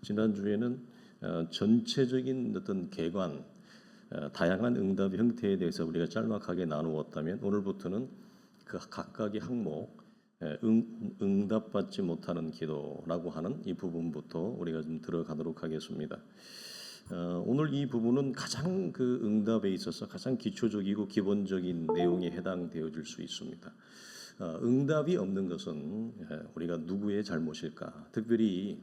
지난주에는 전체적인 어떤 개관, 다양한 응답 형태에 대해서 우리가 짤막하게 나누었다면 오늘부터는 그 각각의 항목, 응답받지 못하는 기도라고 하는 이 부분부터 우리가 좀 들어가도록 하겠습니다. 오늘 이 부분은 가장 그 응답에 있어서 가장 기초적이고 기본적인 내용에 해당되어질 수 있습니다. 응답이 없는 것은 우리가 누구의 잘못일까? 특별히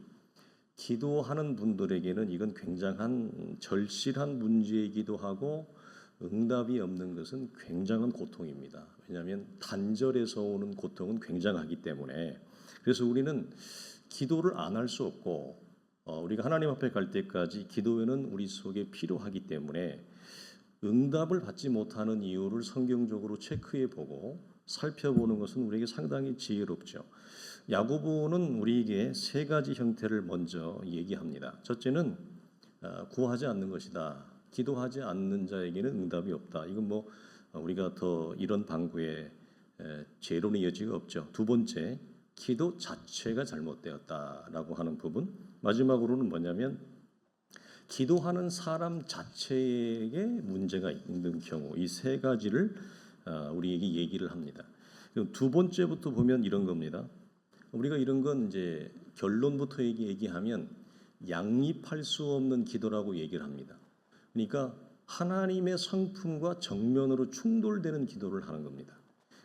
기도하는 분들에게는 이건 굉장한 절실한 문제이기도 하고 응답이 없는 것은 굉장한 고통입니다. 왜냐하면 단절에서 오는 고통은 굉장하기 때문에 그래서 우리는 기도를 안 할 수 없고 우리가 하나님 앞에 갈 때까지 기도회는 우리 속에 필요하기 때문에 응답을 받지 못하는 이유를 성경적으로 체크해 보고 살펴보는 것은 우리에게 상당히 지혜롭죠. 야고보는 우리에게 세 가지 형태를 먼저 얘기합니다. 첫째는 구하지 않는 것이다. 기도하지 않는 자에게는 응답이 없다. 이건 뭐 우리가 더 이런 방구에 재론의 여지가 없죠. 두 번째, 기도 자체가 잘못되었다라고 하는 부분. 마지막으로는 뭐냐면 기도하는 사람 자체에게 문제가 있는 경우 이 세 가지를 우리에게 얘기를 합니다. 두 번째부터 보면 이런 겁니다. 우리가 이런 건 이제 결론부터 얘기하면 양립할 수 없는 기도라고 얘기를 합니다. 그러니까 하나님의 성품과 정면으로 충돌되는 기도를 하는 겁니다.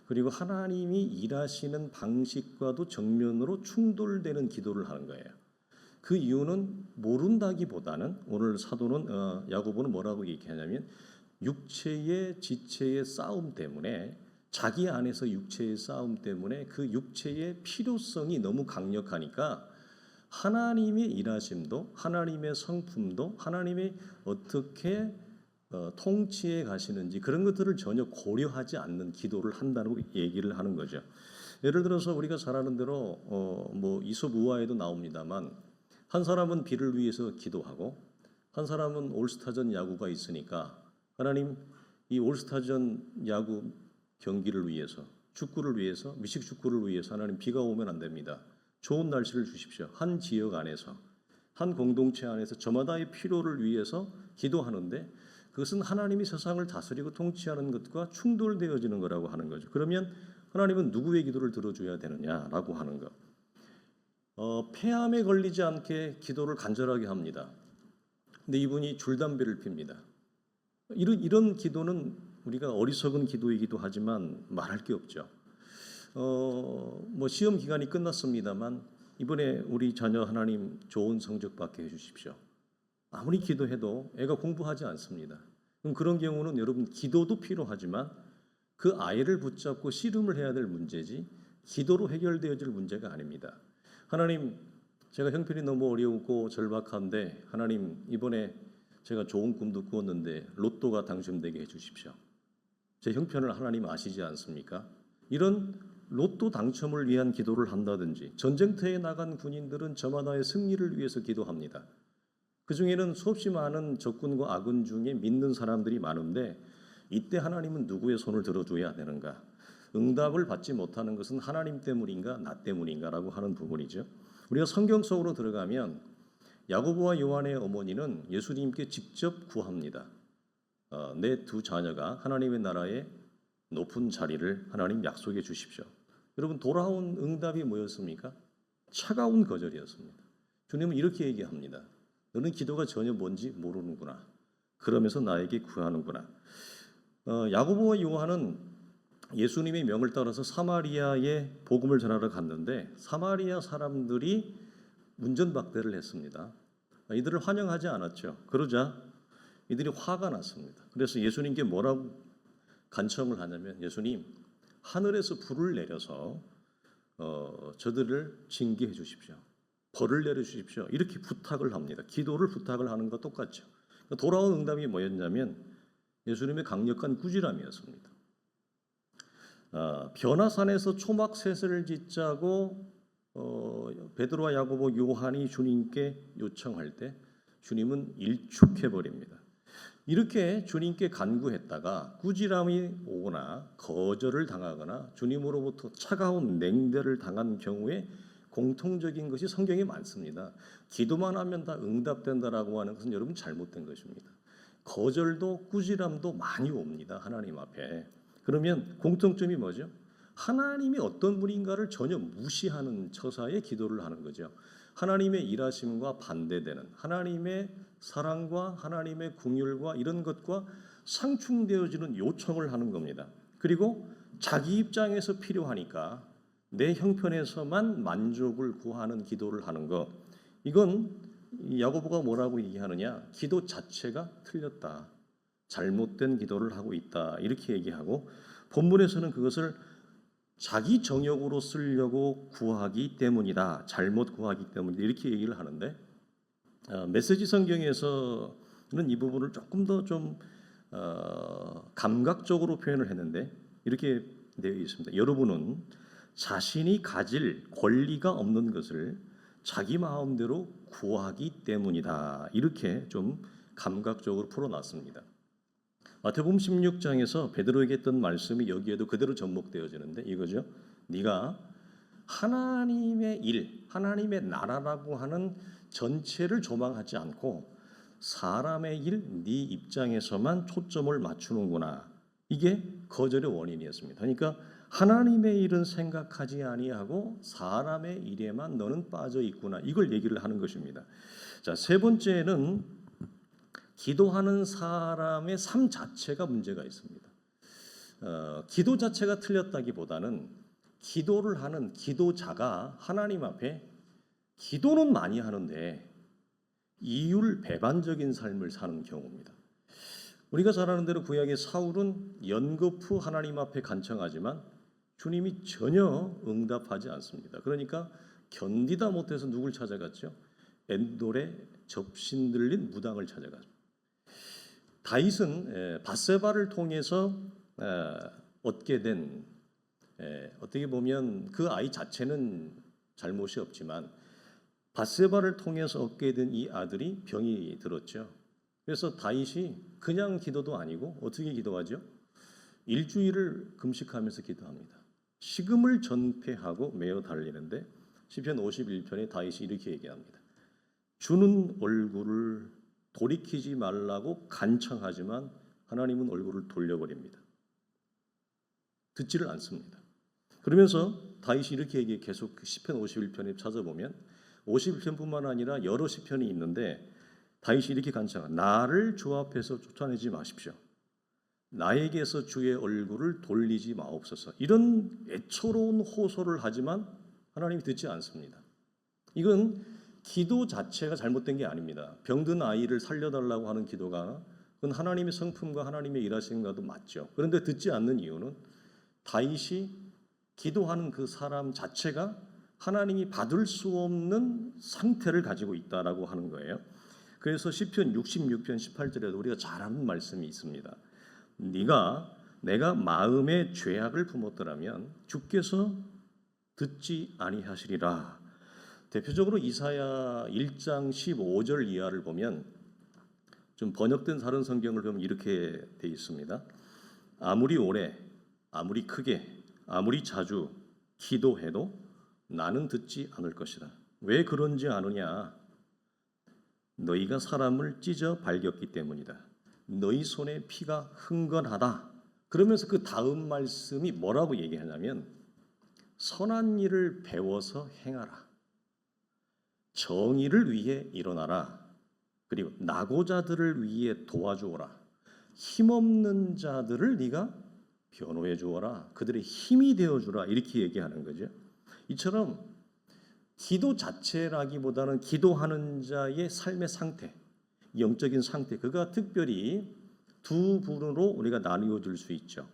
그리고 하나님이 일하시는 방식과도 정면으로 충돌되는 기도를 하는 거예요. 그 이유는 모른다기보다는 오늘 사도는 야고보는 뭐라고 얘기하냐면 육체의 지체의 싸움 때문에 자기 안에서 육체의 싸움 때문에 그 육체의 필요성이 너무 강력하니까 하나님의 일하심도 하나님의 성품도 하나님이 어떻게 통치해 가시는지 그런 것들을 전혀 고려하지 않는 기도를 한다고 얘기를 하는 거죠. 예를 들어서 우리가 잘 아는 대로 뭐 이솝우화에도 나옵니다만 한 사람은 비를 위해서 기도하고 한 사람은 올스타전 야구가 있으니까 하나님 이 올스타전 야구 경기를 위해서 축구를 위해서 미식축구를 위해서 하나님 비가 오면 안 됩니다. 좋은 날씨를 주십시오. 한 지역 안에서 한 공동체 안에서 저마다의 필요를 위해서 기도하는데 그것은 하나님이 세상을 다스리고 통치하는 것과 충돌되어지는 거라고 하는 거죠. 그러면 하나님은 누구의 기도를 들어줘야 되느냐라고 하는 것. 폐암에 걸리지 않게 기도를 간절하게 합니다. 근데 이분이 줄담배를 핍니다. 이런 기도는 우리가 어리석은 기도이기도 하지만 말할 게 없죠. 뭐 시험 기간이 끝났습니다만 이번에 우리 자녀 하나님 좋은 성적 받게 해주십시오. 아무리 기도해도 애가 공부하지 않습니다. 그럼 그런 경우는 여러분 기도도 필요하지만 그 아이를 붙잡고 씨름을 해야 될 문제지 기도로 해결되어질 문제가 아닙니다. 하나님 제가 형편이 너무 어려우고 절박한데 하나님 이번에 제가 좋은 꿈도 꾸었는데 로또가 당첨되게 해주십시오. 제 형편을 하나님 아시지 않습니까? 이런 로또 당첨을 위한 기도를 한다든지 전쟁터에 나간 군인들은 저마다의 승리를 위해서 기도합니다. 그 중에는 수없이 많은 적군과 아군 중에 믿는 사람들이 많은데 이때 하나님은 누구의 손을 들어줘야 되는가? 응답을 받지 못하는 것은 하나님 때문인가 나 때문인가라고 하는 부분이죠. 우리가 성경 속으로 들어가면 야고보와 요한의 어머니는 예수님께 직접 구합니다. 내 두 자녀가 하나님의 나라의 높은 자리를 하나님 약속해 주십시오. 여러분 돌아온 응답이 뭐였습니까? 차가운 거절이었습니다. 주님은 이렇게 얘기합니다. 너는 기도가 전혀 뭔지 모르는구나. 그러면서 나에게 구하는구나. 야고보와 요한은 예수님의 명을 따라서 사마리아에 복음을 전하러 갔는데 사마리아 사람들이 문전박대를 했습니다. 이들을 환영하지 않았죠. 그러자 이들이 화가 났습니다. 그래서 예수님께 뭐라고 간청을 하냐면 예수님 하늘에서 불을 내려서 저들을 징계해 주십시오. 벌을 내려주십시오. 이렇게 부탁을 합니다. 기도를 부탁을 하는 것과 똑같죠. 돌아온 응답이 뭐였냐면 예수님의 강력한 꾸지람이었습니다. 변화산에서 초막셋을 짓자고 베드로와 야고보 요한이 주님께 요청할 때 주님은 일축해 버립니다. 이렇게 주님께 간구했다가 꾸지람이 오거나 거절을 당하거나 주님으로부터 차가운 냉대를 당한 경우에 공통적인 것이 성경에 많습니다. 기도만 하면 다 응답된다라고 하는 것은 여러분 잘못된 것입니다. 거절도 꾸지람도 많이 옵니다. 하나님 앞에. 그러면 공통점이 뭐죠? 하나님이 어떤 분인가를 전혀 무시하는 처사의 기도를 하는 거죠. 하나님의 일하심과 반대되는 하나님의 사랑과 하나님의 긍휼과 이런 것과 상충되어지는 요청을 하는 겁니다. 그리고 자기 입장에서 필요하니까 내 형편에서만 만족을 구하는 기도를 하는 것. 이건 야고보가 뭐라고 얘기하느냐? 기도 자체가 틀렸다. 잘못된 기도를 하고 있다. 이렇게 얘기하고 본문에서는 그것을 자기 정욕으로 쓰려고 구하기 때문이다. 잘못 구하기 때문이다. 이렇게 얘기를 하는데 메시지 성경에서는 이 부분을 조금 더 좀 감각적으로 표현을 했는데 이렇게 되어 있습니다. 여러분은 자신이 가질 권리가 없는 것을 자기 마음대로 구하기 때문이다. 이렇게 좀 감각적으로 풀어놨습니다. 마태복음 16장에서 베드로에게 했던 말씀이 여기에도 그대로 접목되어지는데 이거죠. 네가 하나님의 일, 하나님의 나라라고 하는 전체를 조망하지 않고 사람의 일, 네 입장에서만 초점을 맞추는구나. 이게 거절의 원인이었습니다. 그러니까 하나님의 일은 생각하지 아니하고 사람의 일에만 너는 빠져 있구나. 이걸 얘기를 하는 것입니다. 자, 세 번째는 기도하는 사람의 삶 자체가 문제가 있습니다. 기도 자체가 틀렸다기보다는 기도를 하는 기도자가 하나님 앞에 기도는 많이 하는데 이율 배반적인 삶을 사는 경우입니다. 우리가 잘 아는 대로 구약의 사울은 연거푸 하나님 앞에 간청하지만 주님이 전혀 응답하지 않습니다. 그러니까 견디다 못해서 누굴 찾아갔죠? 엔돌의 접신 들린 무당을 찾아갔죠. 다윗은 밧세바를 통해서 얻게 된 어떻게 보면 그 아이 자체는 잘못이 없지만 밧세바를 통해서 얻게 된 이 아들이 병이 들었죠. 그래서 다윗이 그냥 기도도 아니고 어떻게 기도하죠? 일주일을 금식하면서 기도합니다. 식음을 전폐하고 매어 달리는데 시편 51편에 다윗이 이렇게 얘기합니다. 주는 얼굴을 돌이키지 말라고 간청하지만 하나님은 얼굴을 돌려버립니다. 듣지를 않습니다. 그러면서 다윗이 이렇게 얘기해 계속 시편 51편에 찾아보면 51편뿐만 아니라 여러 시편이 있는데 다윗이 이렇게 간청합니다. 나를 주 앞에서 쫓아내지 마십시오. 나에게서 주의 얼굴을 돌리지 마옵소서. 이런 애처로운 호소를 하지만 하나님이 듣지 않습니다. 이건 기도 자체가 잘못된 게 아닙니다. 병든 아이를 살려달라고 하는 기도가 그건 하나님의 성품과 하나님의 일하심과도 맞죠. 그런데 듣지 않는 이유는 다윗이 기도하는 그 사람 자체가 하나님이 받을 수 없는 상태를 가지고 있다라고 하는 거예요. 그래서 시편 66편 18절에도 우리가 잘 아는 말씀이 있습니다. 내가 마음에 죄악을 품었더라면 주께서 듣지 아니하시리라. 대표적으로 이사야 1장 15절 이하를 보면 좀 번역된 다른 성경을 보면 이렇게 돼 있습니다. 아무리 오래, 아무리 크게, 아무리 자주 기도해도 나는 듣지 않을 것이다. 왜 그런지 아느냐? 너희가 사람을 찢어 발겼기 때문이다. 너희 손에 피가 흥건하다. 그러면서 그 다음 말씀이 뭐라고 얘기하냐면 선한 일을 배워서 행하라. 정의를 위해 일어나라. 그리고 낙오자들을 위해 도와주어라. 힘없는 자들을 네가 변호해 주어라. 그들의 힘이 되어 주라. 이렇게 얘기하는 거죠. 이처럼 기도 자체라기보다는 기도하는 자의 삶의 상태, 영적인 상태, 그가 특별히 두 부분으로 우리가 나누어 줄 수 있죠.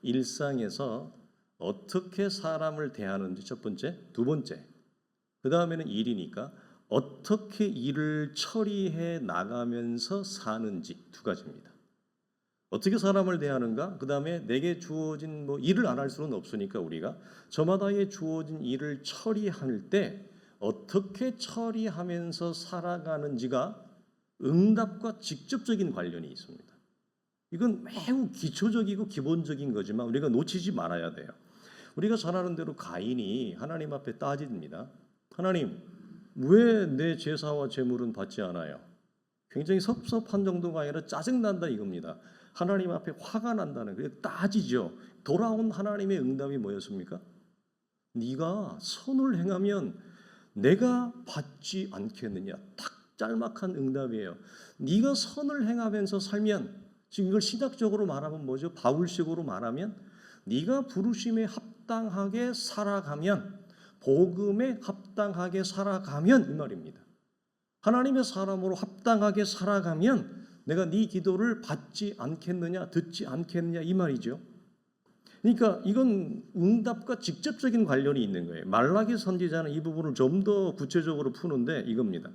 일상에서 어떻게 사람을 대하는지 첫 번째, 두 번째. 그 다음에는 일이니까 어떻게 일을 처리해 나가면서 사는지 두 가지입니다. 어떻게 사람을 대하는가? 그 다음에 내게 주어진 일을 안 할 수는 없으니까 우리가 저마다의 주어진 일을 처리할 때 어떻게 처리하면서 살아가는지가 응답과 직접적인 관련이 있습니다. 이건 매우 기초적이고 기본적인 거지만 우리가 놓치지 말아야 돼요. 우리가 잘 아는 대로 가인이 하나님 앞에 따집니다. 하나님, 왜 내 제사와 제물은 받지 않아요? 굉장히 섭섭한 정도가 아니라 짜증난다 이겁니다. 하나님 앞에 화가 난다는 거예요. 따지죠. 돌아온 하나님의 응답이 뭐였습니까? 네가 선을 행하면 내가 받지 않겠느냐. 딱 짤막한 응답이에요. 네가 선을 행하면서 살면, 지금 이걸 신학적으로 말하면 뭐죠? 바울식으로 말하면 네가 부르심에 합당하게 살아가면, 복음에 합당하게 살아가면 이 말입니다. 하나님의 사람으로 합당하게 살아가면 내가 네 기도를 받지 않겠느냐, 듣지 않겠느냐 이 말이죠. 그러니까 이건 응답과 직접적인 관련이 있는 거예요. 말라기 선지자는 이 부분을 좀 더 구체적으로 푸는데 이겁니다.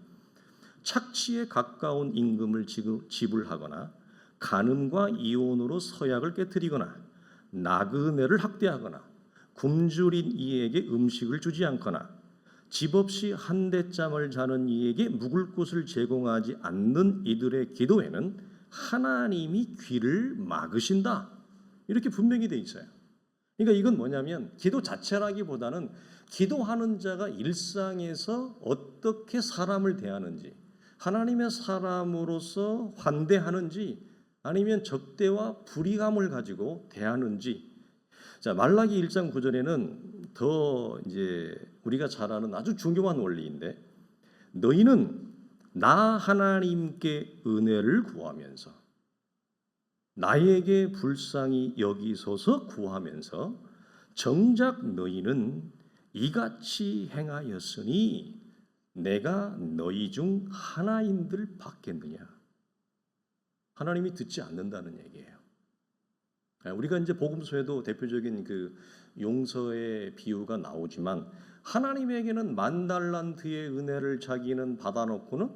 착취에 가까운 임금을 지불하거나 간음과 이혼으로 서약을 깨뜨리거나 나그네를 학대하거나 굶주린 이에게 음식을 주지 않거나 집 없이 한 대짬을 자는 이에게 묵을 곳을 제공하지 않는 이들의 기도에는 하나님이 귀를 막으신다. 이렇게 분명히 돼 있어요. 그러니까 이건 뭐냐면 기도 자체라기보다는 기도하는 자가 일상에서 어떻게 사람을 대하는지, 하나님의 사람으로서 환대하는지 아니면 적대와 불의감을 가지고 대하는지. 자, 말라기 1장 9절에는 더 이제 우리가 잘 아는 아주 중요한 원리인데, 너희는 나 하나님께 은혜를 구하면서 나에게 불쌍히 여기소서 구하면서 정작 너희는 이같이 행하였으니 내가 너희 중 하나인들 받겠느냐. 하나님이 듣지 않는다는 얘기예요. 우리가 이제 복음서에도 대표적인 그 용서의 비유가 나오지만 하나님에게는 10,000달란트의 은혜를 자기는 받아놓고는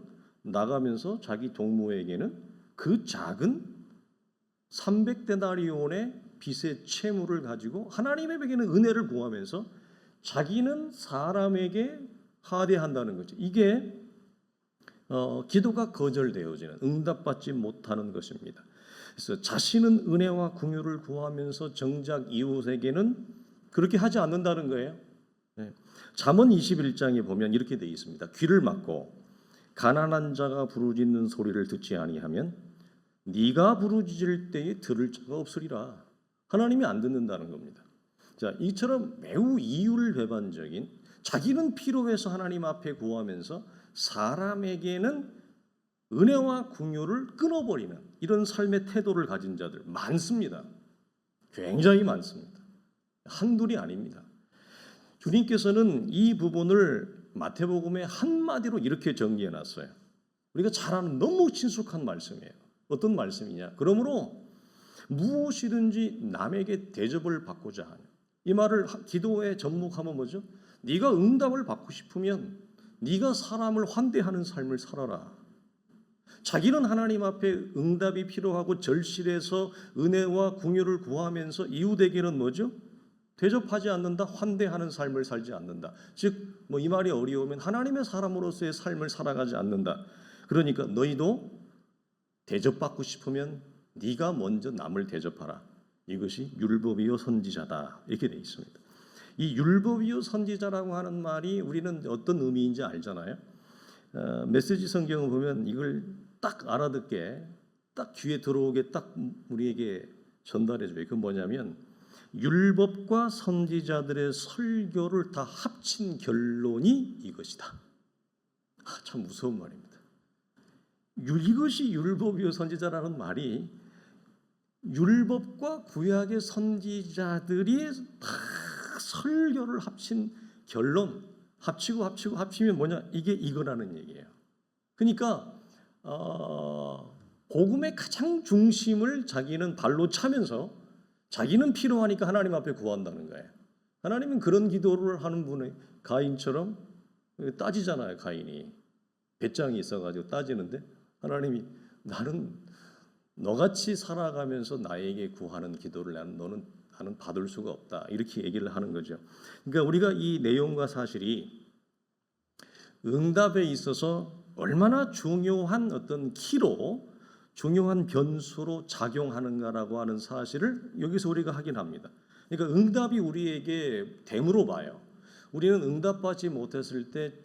나가면서 자기 동무에게는 그 작은 300데나리온의 빚의 채무를 가지고 하나님에게는 은혜를 구하면서 자기는 사람에게 하대한다는 거죠. 이게 기도가 거절되어지는, 응답받지 못하는 것입니다. 그래서 자신은 은혜와 긍휼을 구하면서 정작 이웃에게는 그렇게 하지 않는다는 거예요. 잠언 21장에 보면 이렇게 되어 있습니다. 귀를 막고 가난한 자가 부르짖는 소리를 듣지 아니하면 네가 부르짖을 때에 들을 자가 없으리라. 하나님이 안 듣는다는 겁니다. 자, 이처럼 매우 이율배반적인, 자기는 필요해서 하나님 앞에 구하면서 사람에게는 은혜와 긍휼을 끊어버리는 이런 삶의 태도를 가진 자들 많습니다. 굉장히 많습니다. 한둘이 아닙니다. 주님께서는 이 부분을 마태복음의 한마디로 이렇게 정리해놨어요. 우리가 잘 아는 너무 친숙한 말씀이에요. 어떤 말씀이냐? 그러므로 무엇이든지 남에게 대접을 받고자 하는, 이 말을 기도에 접목하면 뭐죠? 네가 응답을 받고 싶으면 네가 사람을 환대하는 삶을 살아라. 자기는 하나님 앞에 응답이 필요하고 절실해서 은혜와 긍휼을 구하면서 이웃에게는 뭐죠? 대접하지 않는다, 환대하는 삶을 살지 않는다. 즉 뭐 이 말이 어려우면 하나님의 사람으로서의 삶을 살아가지 않는다. 그러니까 너희도 대접받고 싶으면 네가 먼저 남을 대접하라. 이것이 율법이요 선지자다. 이렇게 되어 있습니다. 이 율법이요 선지자라고 하는 말이 우리는 어떤 의미인지 알잖아요. 메시지 성경을 보면 이걸 딱 알아듣게, 딱 귀에 들어오게 딱 우리에게 전달해줘요. 그건 뭐냐면 율법과 선지자들의 설교를 다 합친 결론이 이것이다. 참 무서운 말입니다. 이것이 율법이요 선지자라는 말이 율법과 구약의 선지자들이 다 설교를 합친 결론, 합치면 뭐냐? 이게 이거라는 얘기예요. 그러니까 복음의 가장 중심을 자기는 발로 차면서 자기는 필요하니까 하나님 앞에 구한다는 거예요. 하나님은 그런 기도를 하는 분의, 가인처럼 따지잖아요. 가인이 배짱이 있어가지고 따지는데 하나님이 나는 너같이 살아가면서 나에게 구하는 기도를 나는 받을 수가 없다. 이렇게 얘기를 하는 거죠. 그러니까 우리가 이 내용과 사실이 응답에 있어서 얼마나 중요한 어떤 키로, 중요한 변수로 작용하는가라고 하는 사실을 여기서 우리가 확인합니다. 그러니까 응답이 우리에게 됨으로 봐요. 우리는 응답받지 못했을 때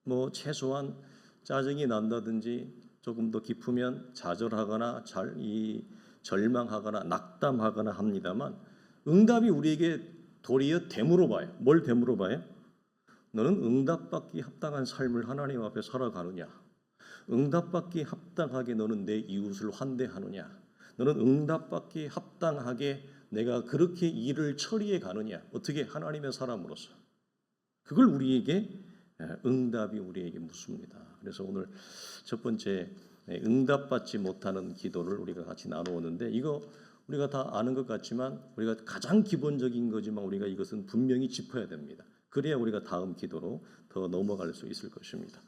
뭐 최소한 짜증이 난다든지 조금 더 깊으면 좌절하거나 절망하거나 낙담하거나 합니다만 응답이 우리에게 도리어 되물어 봐요. 뭘 되물어 봐요? 너는 응답받기 합당한 삶을 하나님 앞에 살아가느냐? 응답받기 합당하게 너는 내 이웃을 환대하느냐? 너는 응답받기 합당하게 내가 그렇게 일을 처리해 가느냐? 어떻게 하나님의 사람으로서 그걸 우리에게 응답이 우리에게 묻습니다. 그래서 오늘 첫 번째 응답받지 못하는 기도를 우리가 같이 나누었는데 이거 우리가 다 아는 것 같지만 우리가 가장 기본적인 거지만 우리가 이것은 분명히 짚어야 됩니다. 그래야 우리가 다음 기도로 더 넘어갈 수 있을 것입니다.